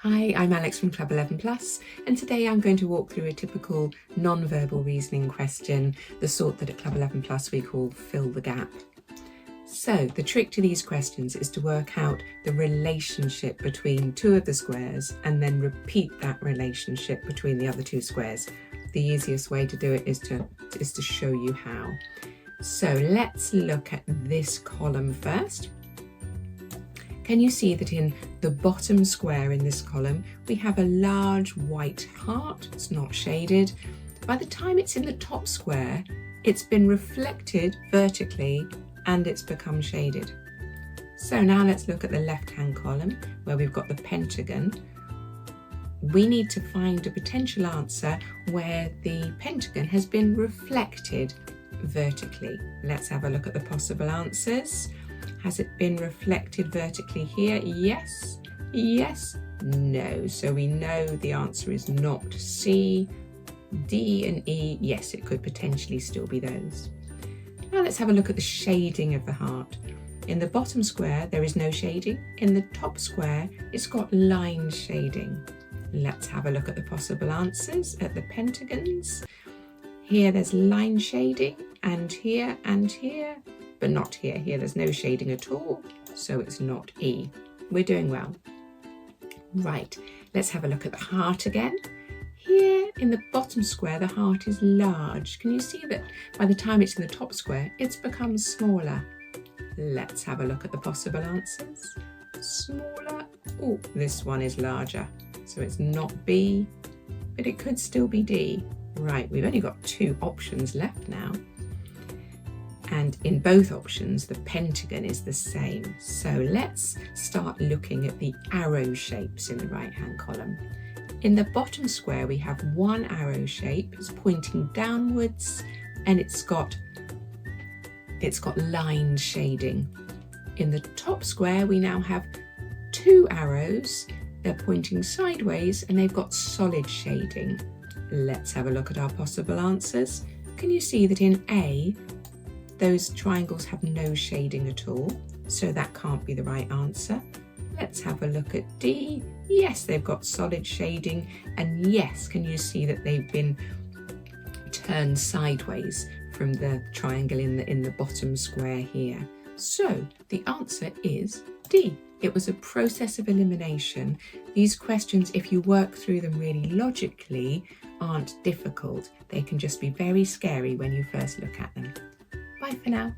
Hi, I'm Alex from Club 11 Plus, and today I'm going to walk through a typical non-verbal reasoning question, the sort that at Club 11 Plus we call fill the gap. So the trick to these questions is to work out the relationship between two of the squares and then repeat that relationship between the other two squares. The easiest way to do it is to show you how. So let's look at this column first. Can you see that in the bottom square in this column, we have a large white heart? It's not shaded. By the time it's in the top square, it's been reflected vertically and it's become shaded. So now let's look at the left-hand column where we've got the pentagon. We need to find a potential answer where the pentagon has been reflected vertically. Let's have a look at the possible answers. Has it been reflected vertically here? Yes, yes, no. So we know the answer is not C. D and E, yes, it could potentially still be those. Now let's have a look at the shading of the heart. In the bottom square, there is no shading. In the top square, it's got line shading. Let's have a look at the possible answers at the pentagons. Here there's line shading, and here, but not here. Here there's no shading at all, so it's not E. We're doing well. Right, let's have a look at the heart again. Here in the bottom square, the heart is large. Can you see that by the time it's in the top square, it's become smaller? Let's have a look at the possible answers. Smaller. Oh, this one is larger, so it's not B, but it could still be D. Right, we've only got two options left now. And in both options, the pentagon is the same. So let's start looking at the arrow shapes in the right-hand column. In the bottom square, we have one arrow shape. It's pointing downwards and it's got line shading. In the top square, we now have two arrows. They're pointing sideways and they've got solid shading. Let's have a look at our possible answers. Can you see that in A, those triangles have no shading at all, so that can't be the right answer. Let's have a look at D. Yes, they've got solid shading, and yes, can you see that they've been turned sideways from the triangle in the bottom square here. So the answer is D. It was a process of elimination. These questions, if you work through them really logically, aren't difficult. They can just be very scary when you first look at them. Bye for now.